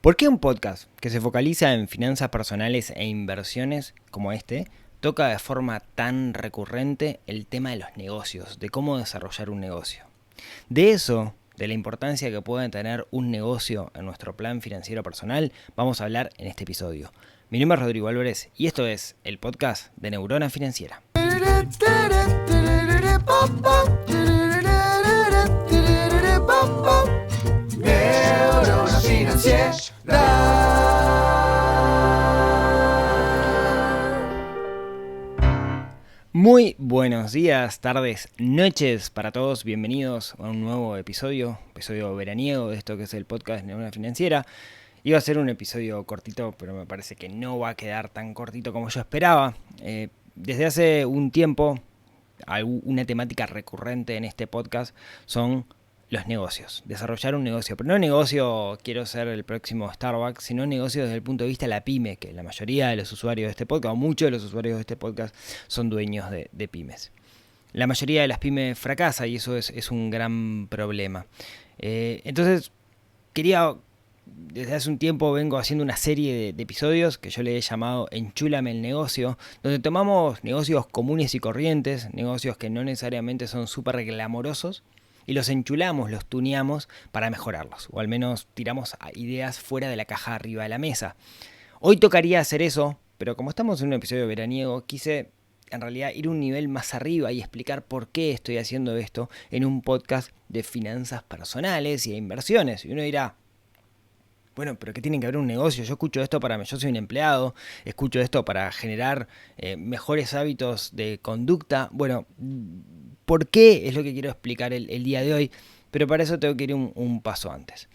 ¿Por qué un podcast que se focaliza en finanzas personales e inversiones como este toca de forma tan recurrente el tema de los negocios, de cómo desarrollar un negocio? De eso, de la importancia que puede tener un negocio en nuestro plan financiero personal, vamos a hablar en este episodio. Mi nombre es Rodrigo Álvarez y esto es el podcast de Neurona Financiera. Neurona Financiera. Muy buenos días, tardes, noches para todos. Bienvenidos a un nuevo episodio veraniego de esto que es el podcast de Neurona Financiera. Iba a ser un episodio cortito, pero me parece que no va a quedar tan cortito como yo esperaba. Desde hace un tiempo, una temática recurrente en este podcast son los negocios, desarrollar un negocio, pero no negocio quiero ser el próximo Starbucks, sino negocio desde el punto de vista de la pyme, que la mayoría de los usuarios de este podcast, o muchos de los usuarios de este podcast, son dueños de pymes. La mayoría de las pymes fracasa y eso es un gran problema. Entonces, desde hace un tiempo vengo haciendo una serie de episodios que yo le he llamado Enchúlame el negocio, donde tomamos negocios comunes y corrientes, negocios que no necesariamente son súper glamorosos, y los enchulamos, los tuneamos para mejorarlos, o al menos tiramos ideas fuera de la caja arriba de la mesa. Hoy tocaría hacer eso, pero como estamos en un episodio veraniego, quise en realidad ir un nivel más arriba y explicar por qué estoy haciendo esto en un podcast de finanzas personales y de inversiones. Y uno dirá, bueno, pero ¿qué tiene que ver un negocio? Yo escucho esto yo soy un empleado, escucho esto para generar mejores hábitos de conducta. Bueno, ¿por qué? Es lo que quiero explicar el día de hoy, pero para eso tengo que ir un paso antes.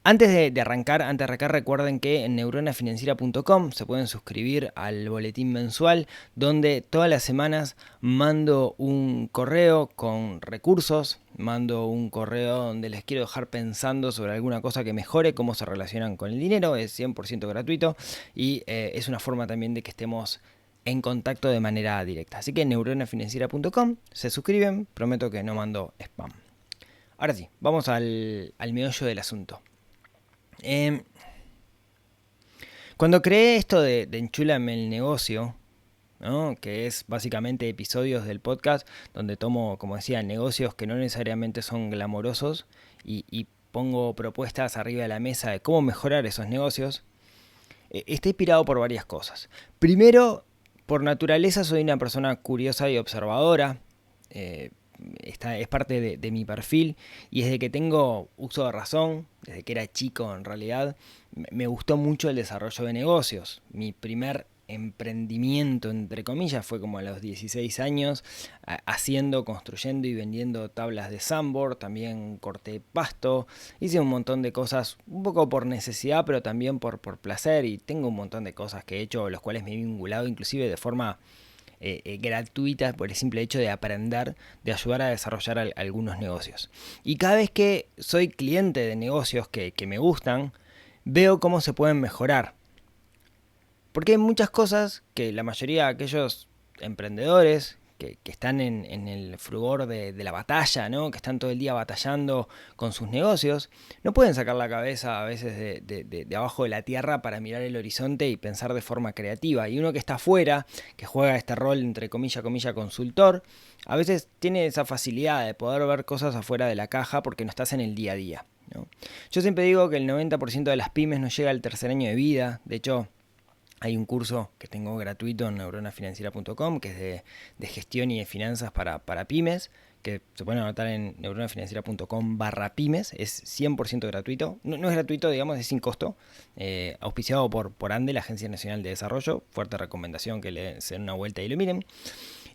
Antes de arrancar, recuerden que en neuronafinanciera.com se pueden suscribir al boletín mensual donde todas las semanas mando un correo con recursos, mando un correo donde les quiero dejar pensando sobre alguna cosa que mejore, cómo se relacionan con el dinero, es 100% gratuito y es una forma también de que estemos en contacto de manera directa. Así que en neuronafinanciera.com se suscriben, prometo que no mando spam. Ahora sí, vamos al meollo del asunto. Cuando creé esto de Enchúlame el negocio, ¿no? Que es básicamente episodios del podcast donde tomo, como decía, negocios que no necesariamente son glamorosos y pongo propuestas arriba de la mesa de cómo mejorar esos negocios, está inspirado por varias cosas. Primero, por naturaleza soy una persona curiosa y observadora. Es parte de mi perfil y desde que tengo uso de razón, desde que era chico en realidad, me gustó mucho el desarrollo de negocios. Mi primer emprendimiento, entre comillas, fue como a los 16 años, construyendo y vendiendo tablas de sandboard, también corté pasto, hice un montón de cosas, un poco por necesidad, pero también por placer, y tengo un montón de cosas que he hecho, los cuales me he vinculado inclusive de forma gratuitas por el simple hecho de aprender, de ayudar a desarrollar algunos negocios. Y cada vez que soy cliente de negocios que me gustan, veo cómo se pueden mejorar. Porque hay muchas cosas que la mayoría de aquellos emprendedores que están en el frugor de la batalla, ¿no? Que están todo el día batallando con sus negocios, no pueden sacar la cabeza a veces de abajo de la tierra para mirar el horizonte y pensar de forma creativa. Y uno que está afuera, que juega este rol entre comilla, consultor, a veces tiene esa facilidad de poder ver cosas afuera de la caja porque no estás en el día a día, ¿no? Yo siempre digo que el 90% de las pymes no llega al tercer año de vida. De hecho, hay un curso que tengo gratuito en neuronafinanciera.com que es de gestión y de finanzas para pymes, que se pueden anotar en neuronafinanciera.com/pymes, es 100% gratuito, no es gratuito, digamos, es sin costo, auspiciado por ANDE, la Agencia Nacional de Desarrollo, fuerte recomendación que se den una vuelta y lo miren.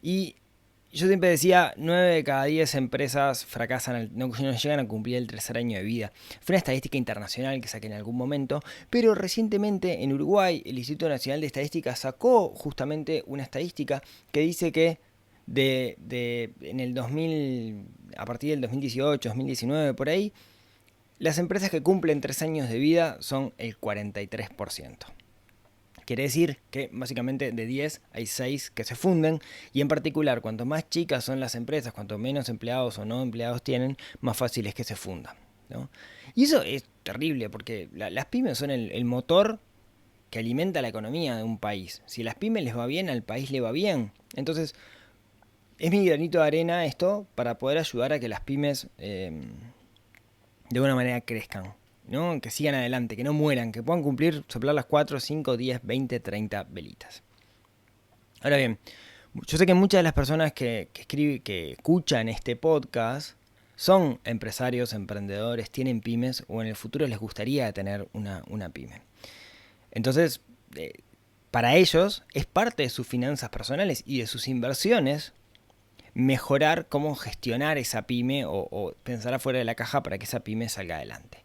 Y yo siempre decía, 9 de cada 10 empresas fracasan, no llegan a cumplir el tercer año de vida. Fue una estadística internacional que saqué en algún momento, pero recientemente en Uruguay el Instituto Nacional de Estadística sacó justamente una estadística que dice que en el 2000, a partir del 2018, 2019, por ahí, las empresas que cumplen 3 años de vida son el 43%. Quiere decir que básicamente de 10 hay 6 que se funden y en particular cuanto más chicas son las empresas, cuanto menos empleados o no empleados tienen, más fácil es que se fundan. ¿no? Y eso es terrible porque las pymes son el motor que alimenta la economía de un país. Si a las pymes les va bien, al país le va bien. Entonces, es mi granito de arena esto para poder ayudar a que las pymes de alguna manera crezcan, ¿no? Que sigan adelante, que no mueran, que puedan cumplir, soplar las 4, 5, 10, 20, 30 velitas. Ahora bien, yo sé que muchas de las personas que escuchan este podcast son empresarios, emprendedores, tienen pymes o en el futuro les gustaría tener una pyme. Entonces, para ellos es parte de sus finanzas personales y de sus inversiones mejorar cómo gestionar esa pyme o pensar afuera de la caja para que esa pyme salga adelante.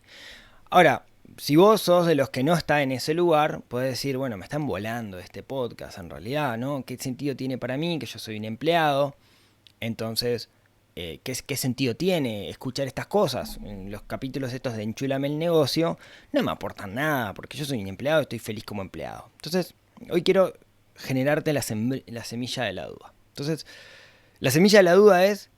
Ahora, si vos sos de los que no está en ese lugar, podés decir, bueno, me están volando este podcast en realidad, ¿no? ¿Qué sentido tiene para mí que yo soy un empleado? Entonces, ¿qué sentido tiene escuchar estas cosas? En los capítulos estos de Enchúlame el negocio no me aportan nada, porque yo soy un empleado y estoy feliz como empleado. Entonces, hoy quiero generarte la semilla de la duda. Entonces, la semilla de la duda es,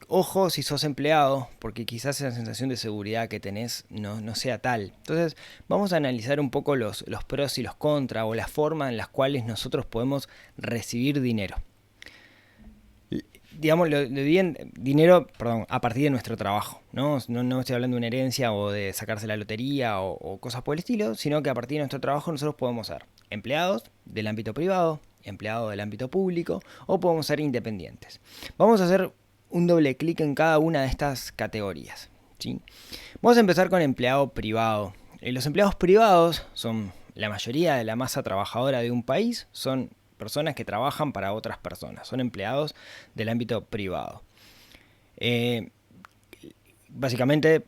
ojo si sos empleado, porque quizás esa sensación de seguridad que tenés no sea tal. Entonces, vamos a analizar un poco los pros y los contras, o la forma en las cuales nosotros podemos recibir dinero. Digamos, lo dividen dinero, a partir de nuestro trabajo, ¿no? No estoy hablando de una herencia o de sacarse la lotería o cosas por el estilo, sino que a partir de nuestro trabajo nosotros podemos ser empleados del ámbito privado, empleados del ámbito público, o podemos ser independientes. Vamos a hacer un doble clic en cada una de estas categorías, ¿sí? Vamos a empezar con empleado privado. Los empleados privados son la mayoría de la masa trabajadora de un país, son personas que trabajan para otras personas, son empleados del ámbito privado. Básicamente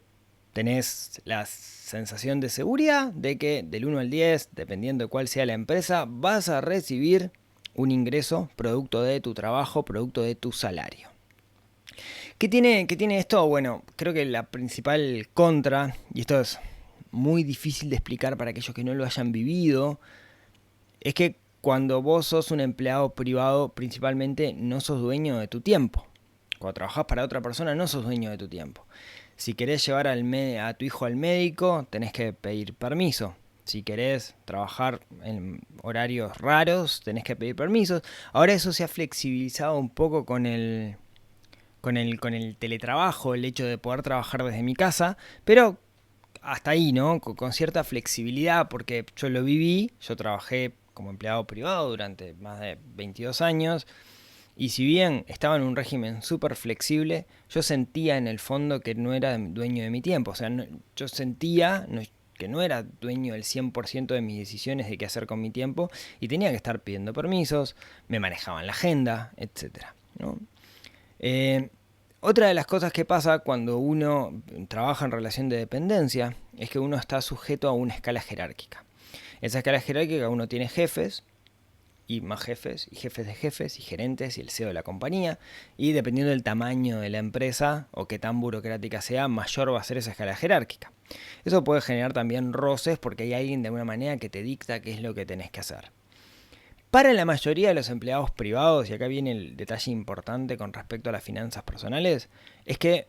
tenés la sensación de seguridad de que del 1 al 10, dependiendo de cuál sea la empresa, vas a recibir un ingreso producto de tu trabajo, producto de tu salario. ¿Qué tiene esto? Bueno, creo que la principal contra, y esto es muy difícil de explicar para aquellos que no lo hayan vivido, es que cuando vos sos un empleado privado, principalmente no sos dueño de tu tiempo. Cuando trabajás para otra persona, no sos dueño de tu tiempo. Si querés llevar a tu hijo al médico, tenés que pedir permiso. Si querés trabajar en horarios raros, tenés que pedir permisos. Ahora eso se ha flexibilizado un poco con el teletrabajo, el hecho de poder trabajar desde mi casa, pero hasta ahí, ¿no? Con cierta flexibilidad, porque yo lo viví, yo trabajé como empleado privado durante más de 22 años, y si bien estaba en un régimen súper flexible, yo sentía en el fondo que no era dueño de mi tiempo. O sea, yo sentía que no era dueño del 100% de mis decisiones de qué hacer con mi tiempo, y tenía que estar pidiendo permisos, me manejaban la agenda, etc., ¿no? Otra de las cosas que pasa cuando uno trabaja en relación de dependencia es que uno está sujeto a una escala jerárquica. Esa escala jerárquica uno tiene jefes y más jefes y jefes de jefes y gerentes y el CEO de la compañía, y dependiendo del tamaño de la empresa o qué tan burocrática sea, mayor va a ser esa escala jerárquica. Eso puede generar también roces porque hay alguien de alguna manera que te dicta qué es lo que tenés que hacer. Para la mayoría de los empleados privados, y acá viene el detalle importante con respecto a las finanzas personales, es que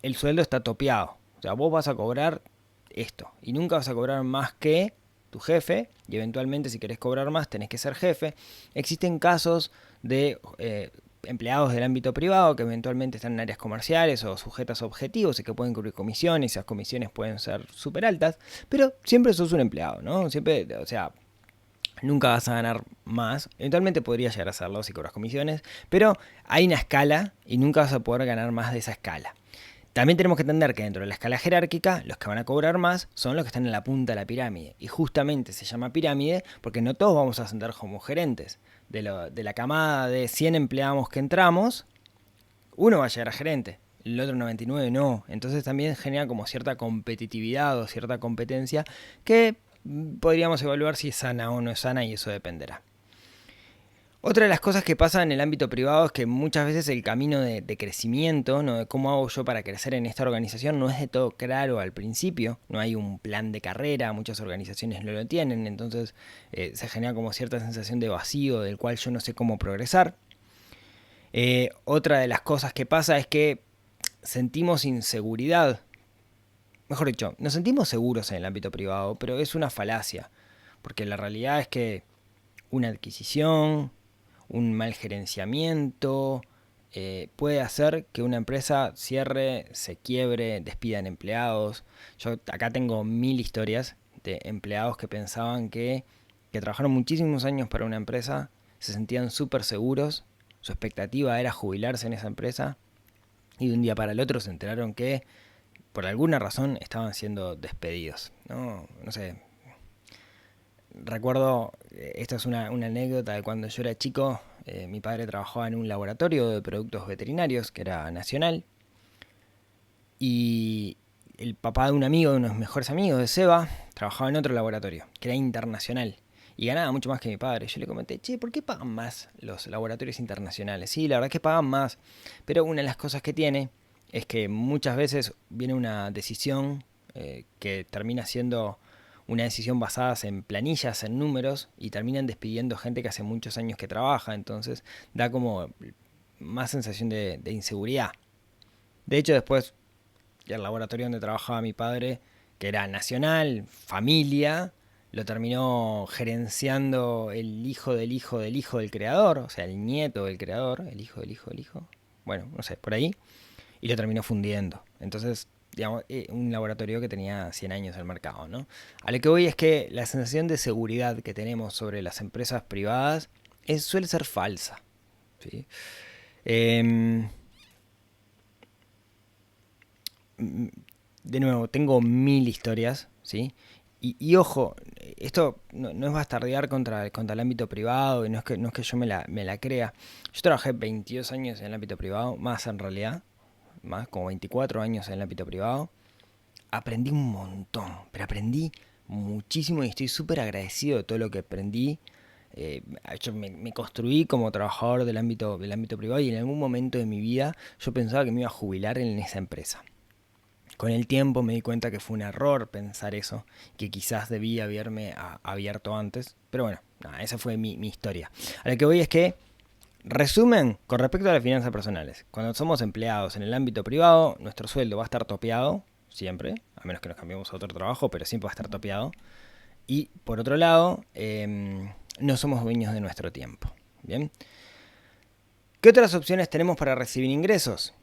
el sueldo está topeado. O sea, vos vas a cobrar esto y nunca vas a cobrar más que tu jefe, y eventualmente si querés cobrar más tenés que ser jefe. Existen casos de empleados del ámbito privado que eventualmente están en áreas comerciales o sujetas a objetivos y que pueden cubrir comisiones, y esas comisiones pueden ser súper altas, pero siempre sos un empleado, ¿no? Siempre, o sea, nunca vas a ganar más. Eventualmente podrías llegar a hacerlo si cobras comisiones, pero hay una escala y nunca vas a poder ganar más de esa escala. También tenemos que entender que dentro de la escala jerárquica, los que van a cobrar más son los que están en la punta de la pirámide. Y justamente se llama pirámide porque no todos vamos a ascender como gerentes. De la camada de 100 empleados que entramos, uno va a llegar a gerente, el otro 99 no. Entonces también genera como cierta competitividad o cierta competencia que podríamos evaluar si es sana o no es sana, y eso dependerá. Otra de las cosas que pasa en el ámbito privado es que muchas veces el camino de crecimiento, ¿no? De cómo hago yo para crecer en esta organización, no es de todo claro al principio. No hay un plan de carrera, muchas organizaciones no lo tienen, entonces se genera como cierta sensación de vacío del cual yo no sé cómo progresar. Otra de las cosas que pasa es que sentimos inseguridad mejor dicho, nos sentimos seguros en el ámbito privado, pero es una falacia, porque la realidad es que una adquisición, un mal gerenciamiento, puede hacer que una empresa cierre, se quiebre, despidan empleados. Yo acá tengo 1000 historias de empleados que pensaban que trabajaron muchísimos años para una empresa, se sentían súper seguros, su expectativa era jubilarse en esa empresa y de un día para el otro se enteraron que por alguna razón estaban siendo despedidos. No sé, recuerdo, esta es una anécdota de cuando yo era chico, mi padre trabajaba en un laboratorio de productos veterinarios que era nacional y el papá de un amigo, de unos mejores amigos de Seba, trabajaba en otro laboratorio que era internacional y ganaba mucho más que mi padre. Yo le comenté, che, ¿por qué pagan más los laboratorios internacionales? Sí, la verdad es que pagan más, pero una de las cosas que tiene es que muchas veces viene una decisión que termina siendo una decisión basada en planillas, en números, y terminan despidiendo gente que hace muchos años que trabaja, entonces da como más sensación de inseguridad. De hecho, después, el laboratorio donde trabajaba mi padre, que era nacional, familia, lo terminó gerenciando el hijo del hijo del hijo del creador, o sea, el nieto del creador, el hijo del hijo del hijo, bueno, no sé, por ahí, y lo terminó fundiendo. Entonces, digamos, un laboratorio que tenía 100 años en el mercado, ¿no? A lo que voy es que la sensación de seguridad que tenemos sobre las empresas privadas suele ser falsa, ¿sí? Eh, de nuevo, tengo 1000 historias, ¿sí? Y ojo, esto no es bastardear contra el ámbito privado, y no es que yo me la crea. Yo trabajé 22 años en el ámbito privado, más en realidad, más como 24 años en el ámbito privado. Aprendí un montón, pero aprendí muchísimo y estoy súper agradecido de todo lo que aprendí. Yo me construí como trabajador del ámbito privado y en algún momento de mi vida yo pensaba que me iba a jubilar en esa empresa. Con el tiempo me di cuenta que fue un error pensar eso, que quizás debía haberme abierto antes, pero bueno, nada, esa fue mi historia. A lo que voy es que, resumen, con respecto a las finanzas personales, cuando somos empleados en el ámbito privado, nuestro sueldo va a estar topeado, siempre, a menos que nos cambiemos a otro trabajo, pero siempre va a estar topeado. Y por otro lado, no somos dueños de nuestro tiempo. Bien. ¿Qué otras opciones tenemos para recibir ingresos?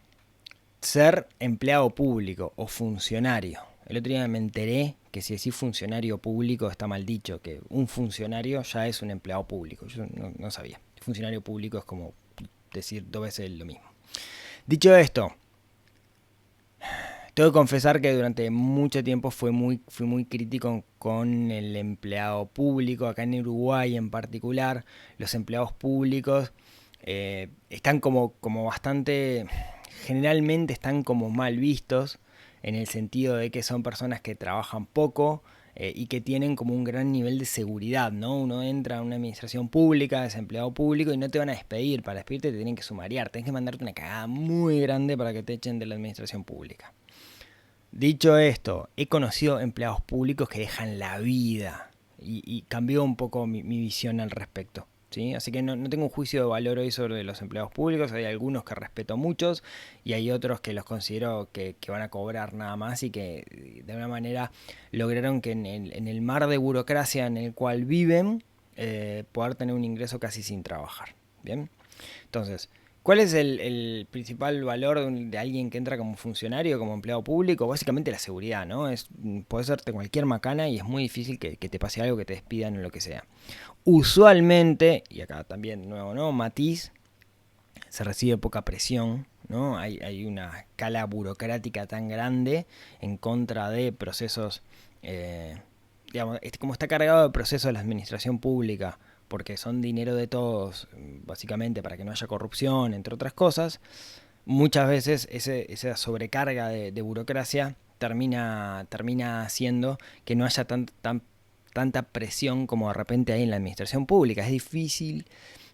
Ser empleado público o funcionario. El otro día me enteré que si decís funcionario público está mal dicho, que un funcionario ya es un empleado público. Yo no sabía. Funcionario público es como decir 2 veces lo mismo. Dicho esto, tengo que confesar que durante mucho tiempo fui muy crítico con el empleado público, acá en Uruguay en particular. Los empleados públicos están como bastante, generalmente están como mal vistos, en el sentido de que son personas que trabajan poco y que tienen como un gran nivel de seguridad, ¿no? Uno entra a una administración pública, es empleado público y no te van a despedir. Para despedirte te tienen que sumariar, tenés que mandarte una cagada muy grande para que te echen de la administración pública. Dicho esto, he conocido empleados públicos que dejan la vida y cambió un poco mi visión al respecto. ¿Sí? Así que no tengo un juicio de valor hoy sobre los empleados públicos. Hay algunos que respeto muchos y hay otros que los considero que van a cobrar nada más y que de alguna manera lograron que en el mar de burocracia en el cual viven poder tener un ingreso casi sin trabajar. Bien, entonces, ¿cuál es el principal valor de alguien que entra como funcionario, como empleado público? Básicamente la seguridad, ¿no? Puede serte cualquier macana y es muy difícil que te pase algo, que te despidan o lo que sea. Usualmente, y acá también de nuevo, ¿no? Matiz, se recibe poca presión, ¿no? Hay una escala burocrática tan grande en contra de procesos, digamos, como está cargado de procesos de la administración pública, porque son dinero de todos, básicamente para que no haya corrupción, entre otras cosas, muchas veces esa sobrecarga de burocracia termina haciendo que no haya tanta presión como de repente hay en la administración pública. Es difícil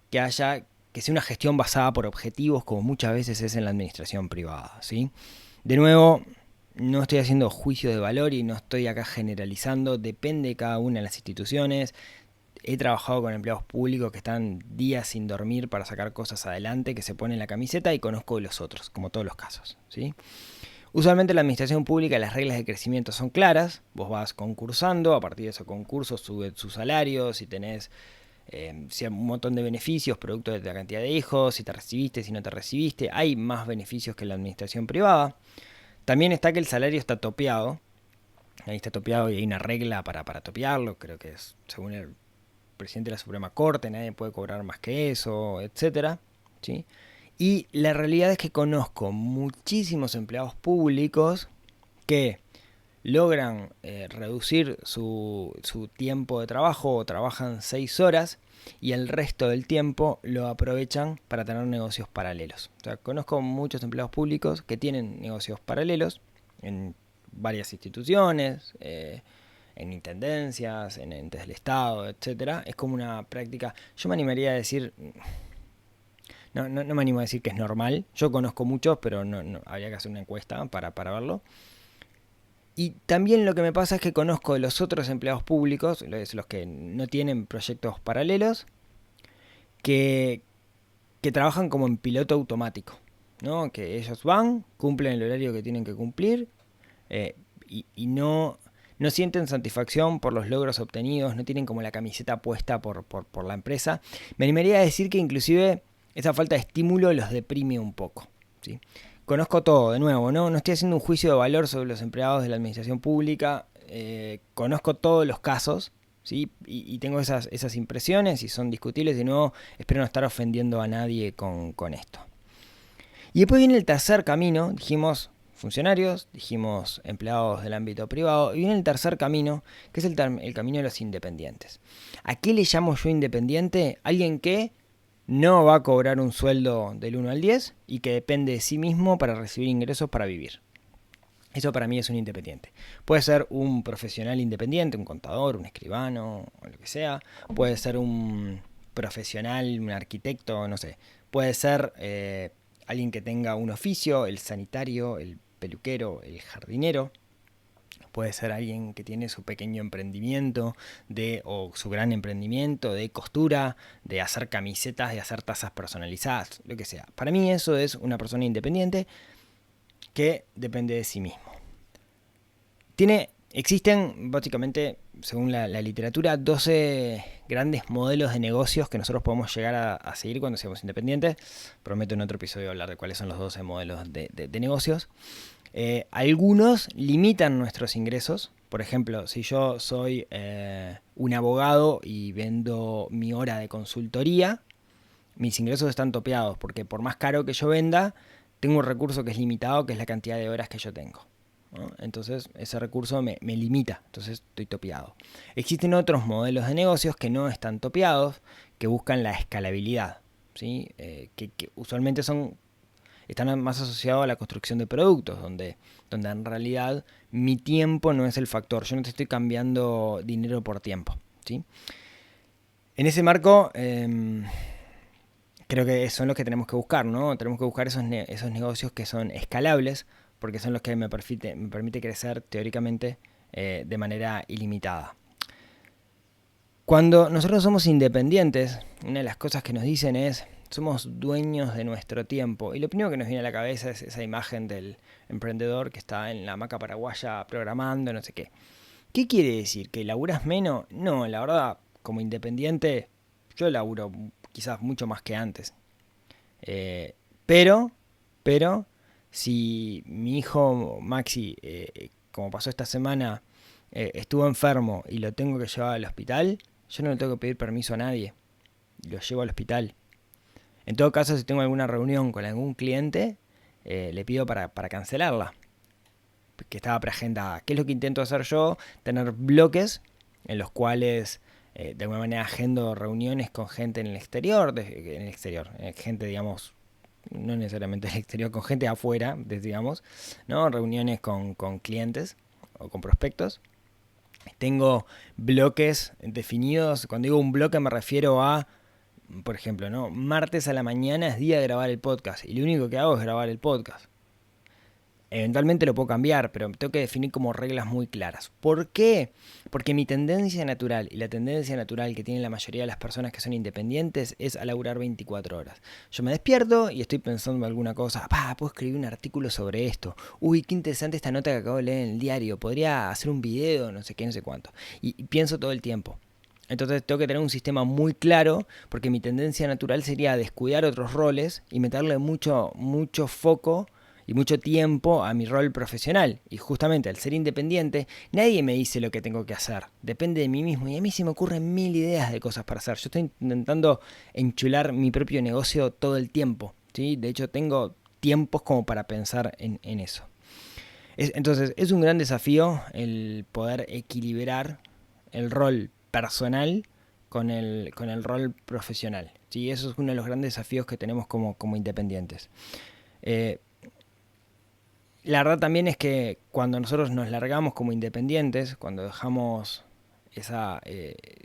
que sea una gestión basada por objetivos como muchas veces es en la administración privada, ¿sí? De nuevo, no estoy haciendo juicio de valor y no estoy acá generalizando, depende de cada una de las instituciones. He trabajado con empleados públicos que están días sin dormir para sacar cosas adelante, que se ponen la camiseta y conozco de los otros, como todos los casos, ¿sí? Usualmente en la administración pública las reglas de crecimiento son claras, vos vas concursando, a partir de esos concursos sube su salario, si tenés un montón de beneficios producto de la cantidad de hijos, si te recibiste, si no te recibiste, hay más beneficios que en la administración privada. También está que el salario está topeado, ahí está topeado y hay una regla para topearlo, creo que es según el presidente de la Suprema Corte, nadie puede cobrar más que eso, etcétera, ¿sí? Y la realidad es que conozco muchísimos empleados públicos que logran reducir su tiempo de trabajo o trabajan 6 horas y el resto del tiempo lo aprovechan para tener negocios paralelos. O sea, conozco muchos empleados públicos que tienen negocios paralelos en varias instituciones, en intendencias, en entes del Estado, etcétera. Es como una práctica, yo me animaría a decir, no me animo a decir que es normal. Yo conozco muchos, pero no habría que hacer una encuesta para verlo. Y también lo que me pasa es que conozco de los otros empleados públicos, los que no tienen proyectos paralelos, que trabajan como en piloto automático, ¿no? Que ellos van, cumplen el horario que tienen que cumplir y no sienten satisfacción por los logros obtenidos, no tienen como la camiseta puesta por la empresa. Me animaría a decir que inclusive esa falta de estímulo los deprime un poco, ¿sí? Conozco todo, de nuevo, no estoy haciendo un juicio de valor sobre los empleados de la administración pública, conozco todos los casos, ¿sí? Y tengo esas impresiones y son discutibles, de nuevo, espero no estar ofendiendo a nadie con esto. Y después viene el tercer camino, dijimos funcionarios, dijimos empleados del ámbito privado, y viene el tercer camino, que es el camino de los independientes. ¿A qué le llamo yo independiente? Alguien que no va a cobrar un sueldo del 1 al 10 y que depende de sí mismo para recibir ingresos para vivir. Eso para mí es un independiente. Puede ser un profesional independiente, un contador, un escribano, o lo que sea. Puede ser un profesional, un arquitecto, no sé. Puede ser alguien que tenga un oficio, el sanitario, el peluquero, el jardinero. Puede ser alguien que tiene su pequeño emprendimiento o su gran emprendimiento de costura, de hacer camisetas, de hacer tazas personalizadas, lo que sea. Para mí eso es una persona independiente que depende de sí mismo. Existen básicamente, según la literatura, 12 grandes modelos de negocios que nosotros podemos llegar a seguir cuando seamos independientes. Prometo en otro episodio hablar de cuáles son los 12 modelos de negocios. Algunos limitan nuestros ingresos. Por ejemplo, si yo soy un abogado y vendo mi hora de consultoría, mis ingresos están topeados porque por más caro que yo venda, tengo un recurso que es limitado, que es la cantidad de horas que yo tengo, ¿no? Entonces ese recurso me limita, entonces estoy topeado. Existen otros modelos de negocios que no están topeados, que buscan la escalabilidad, ¿sí? Que usualmente están más asociados a la construcción de productos, donde en realidad mi tiempo no es el factor. Yo no te estoy cambiando dinero por tiempo, ¿sí? En ese marco, creo que son los que tenemos que buscar, ¿no? Tenemos que buscar esos negocios que son escalables, porque son los que me permite crecer teóricamente de manera ilimitada. Cuando nosotros somos independientes, una de las cosas que nos dicen es: somos dueños de nuestro tiempo. Y lo primero que nos viene a la cabeza es esa imagen del emprendedor que está en la hamaca paraguaya programando, no sé qué. ¿Qué quiere decir? ¿Que laburás menos? No, la verdad, como independiente, yo laburo quizás mucho más que antes. Pero, si mi hijo Maxi, como pasó esta semana, estuvo enfermo y lo tengo que llevar al hospital, yo no le tengo que pedir permiso a nadie. Lo llevo al hospital. En todo caso, si tengo alguna reunión con algún cliente, le pido para cancelarla, que estaba preagendada. ¿Qué es lo que intento hacer yo? Tener bloques en los cuales de alguna manera agendo reuniones con gente en el exterior, gente, digamos, no necesariamente en el exterior, con gente afuera, digamos, ¿no? Reuniones con clientes o con prospectos. Tengo bloques definidos. Cuando digo un bloque me refiero a, por ejemplo, ¿no? Martes a la mañana es día de grabar el podcast y lo único que hago es grabar el podcast. Eventualmente lo puedo cambiar, pero tengo que definir como reglas muy claras. ¿Por qué? Porque mi tendencia natural y la tendencia natural que tienen la mayoría de las personas que son independientes es a laburar 24 horas. Yo me despierto y estoy pensando en alguna cosa. Puedo escribir un artículo sobre esto. Uy, qué interesante esta nota que acabo de leer en el diario. Podría hacer un video, no sé qué, no sé cuánto. Y pienso todo el tiempo. Entonces tengo que tener un sistema muy claro porque mi tendencia natural sería descuidar otros roles y meterle mucho foco y mucho tiempo a mi rol profesional. Y justamente al ser independiente, nadie me dice lo que tengo que hacer. Depende de mí mismo. Y a mí se me ocurren mil ideas de cosas para hacer. Yo estoy intentando enchular mi propio negocio todo el tiempo. ¿Sí? De hecho, tengo tiempos como para pensar en eso. Entonces, es un gran desafío el poder equilibrar el rol personal con el rol profesional. ¿Sí? Eso es uno de los grandes desafíos que tenemos como independientes. La verdad también es que cuando nosotros nos largamos como independientes, cuando dejamos esa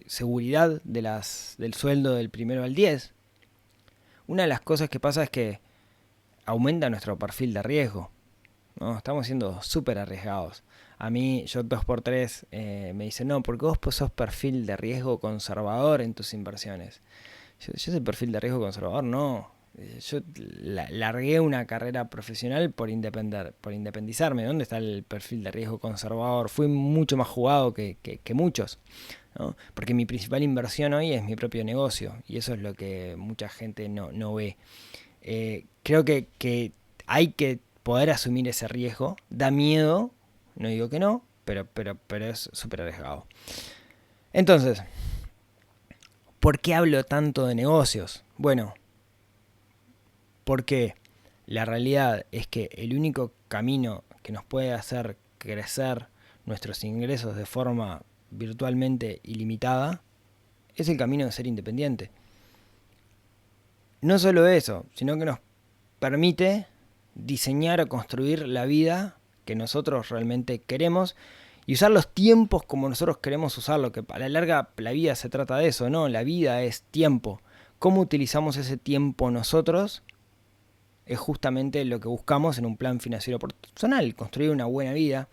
seguridad del sueldo del 1 al 10, una de las cosas que pasa es que aumenta nuestro perfil de riesgo, ¿no? Estamos siendo súper arriesgados. A mí, yo 2x3 me dicen, no, porque vos sos perfil de riesgo conservador en tus inversiones. Yo ese perfil de riesgo conservador no. Yo largué una carrera profesional por independizarme. ¿Dónde está el perfil de riesgo conservador? Fui mucho más jugado que muchos, ¿no? Porque mi principal inversión hoy es mi propio negocio. Y eso es lo que mucha gente no ve. Creo que hay que poder asumir ese riesgo. Da miedo, no digo que no, pero es súper arriesgado. Entonces, ¿por qué hablo tanto de negocios? Bueno, porque la realidad es que el único camino que nos puede hacer crecer nuestros ingresos de forma virtualmente ilimitada es el camino de ser independiente. No solo eso, sino que nos permite diseñar o construir la vida que nosotros realmente queremos y usar los tiempos como nosotros queremos usarlo, que a la larga la vida se trata de eso, ¿no? La vida es tiempo. ¿Cómo utilizamos ese tiempo nosotros? Es justamente lo que buscamos en un plan financiero personal, construir una buena vida.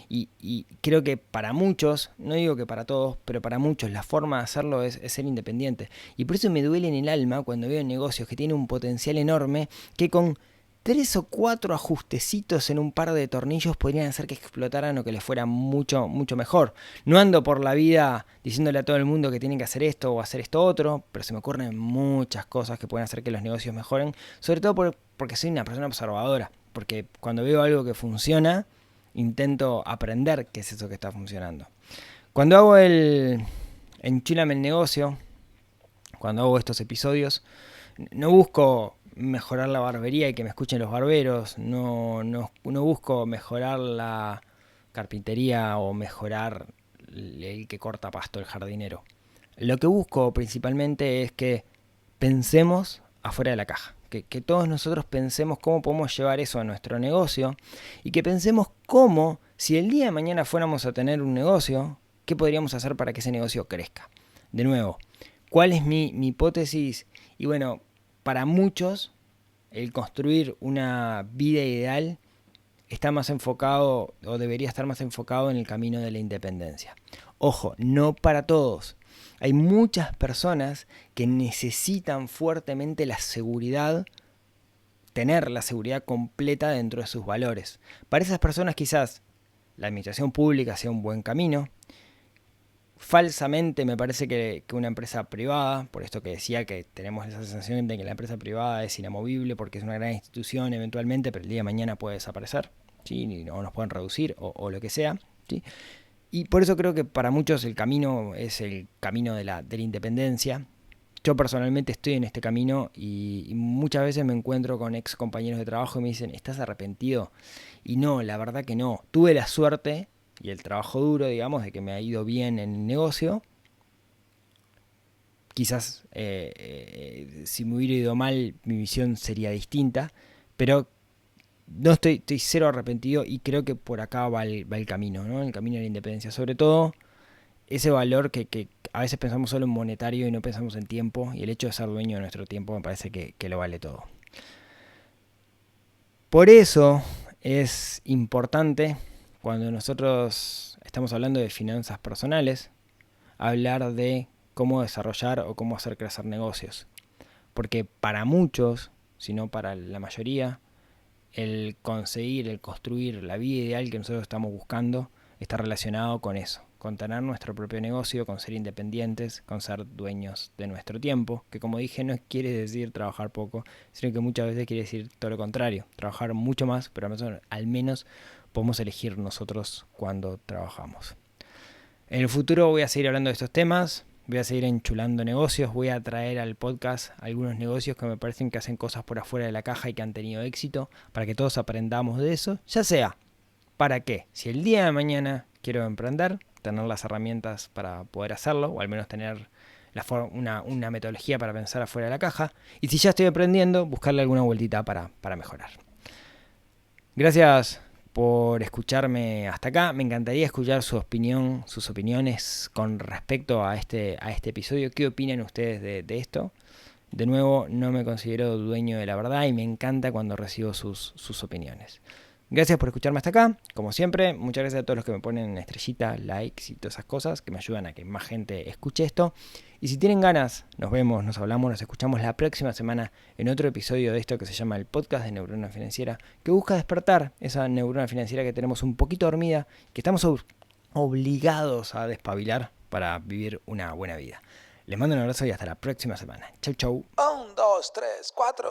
Y creo que para muchos, no digo que para todos, pero para muchos la forma de hacerlo es ser independiente. Y por eso me duele en el alma cuando veo negocios que tienen un potencial enorme, que con 3 o 4 ajustecitos en un par de tornillos podrían hacer que explotaran o que les fuera mucho mejor. No ando por la vida diciéndole a todo el mundo que tienen que hacer esto o hacer esto otro, pero se me ocurren muchas cosas que pueden hacer que los negocios mejoren, sobre todo porque soy una persona observadora, porque cuando veo algo que funciona, intento aprender qué es eso que está funcionando. Cuando hago Enchúlame el negocio, cuando hago estos episodios, no busco mejorar la barbería y que me escuchen los barberos, no busco mejorar la carpintería o mejorar el que corta pasto, el jardinero. Lo que busco principalmente es que pensemos afuera de la caja, que todos nosotros pensemos cómo podemos llevar eso a nuestro negocio y que pensemos cómo, si el día de mañana fuéramos a tener un negocio, qué podríamos hacer para que ese negocio crezca. De nuevo, ¿cuál es mi hipótesis? Y bueno, para muchos, el construir una vida ideal está más enfocado o debería estar más enfocado en el camino de la independencia. Ojo, no para todos. Hay muchas personas que necesitan fuertemente la seguridad, tener la seguridad completa dentro de sus valores. Para esas personas quizás la administración pública sea un buen camino. Falsamente me parece que una empresa privada, por esto que decía que tenemos esa sensación de que la empresa privada es inamovible porque es una gran institución eventualmente, pero el día de mañana puede desaparecer, ¿sí? O nos pueden reducir o lo que sea, ¿sí? Y por eso creo que para muchos el camino es el camino de la independencia. Yo personalmente estoy en este camino y muchas veces me encuentro con ex compañeros de trabajo y me dicen, ¿estás arrepentido? Y no, la verdad que no. Tuve la suerte y el trabajo duro, digamos, de que me ha ido bien en el negocio. Quizás si me hubiera ido mal, mi visión sería distinta, pero no estoy cero arrepentido y creo que por acá va el camino, ¿no? El camino de la independencia. Sobre todo ese valor que a veces pensamos solo en monetario y no pensamos en tiempo, y el hecho de ser dueño de nuestro tiempo me parece que lo vale todo. Por eso es importante cuando nosotros estamos hablando de finanzas personales, hablar de cómo desarrollar o cómo hacer crecer negocios. Porque para muchos, si no para la mayoría, el conseguir, el construir la vida ideal que nosotros estamos buscando está relacionado con eso, con tener nuestro propio negocio, con ser independientes, con ser dueños de nuestro tiempo, que como dije no quiere decir trabajar poco, sino que muchas veces quiere decir todo lo contrario, trabajar mucho más, pero al menos podemos elegir nosotros cuando trabajamos. En el futuro voy a seguir hablando de estos temas, voy a seguir enchulando negocios, voy a traer al podcast algunos negocios que me parecen que hacen cosas por afuera de la caja y que han tenido éxito, para que todos aprendamos de eso, ya sea, ¿para qué? Si el día de mañana quiero emprender, tener las herramientas para poder hacerlo, o al menos tener una metodología para pensar afuera de la caja, y si ya estoy aprendiendo, buscarle alguna vueltita para mejorar. Gracias por escucharme hasta acá. Me encantaría escuchar su opinión, sus opiniones con respecto a este episodio. ¿Qué opinan ustedes de esto? De nuevo, no me considero dueño de la verdad y me encanta cuando recibo sus opiniones. Gracias por escucharme hasta acá. Como siempre, muchas gracias a todos los que me ponen estrellitas, likes y todas esas cosas que me ayudan a que más gente escuche esto. Y si tienen ganas, nos vemos, nos hablamos, nos escuchamos la próxima semana en otro episodio de esto que se llama el podcast de Neurona Financiera, que busca despertar esa neurona financiera que tenemos un poquito dormida, que estamos obligados a despabilar para vivir una buena vida. Les mando un abrazo y hasta la próxima semana. Chau, chau. 1, 2, 3, 4.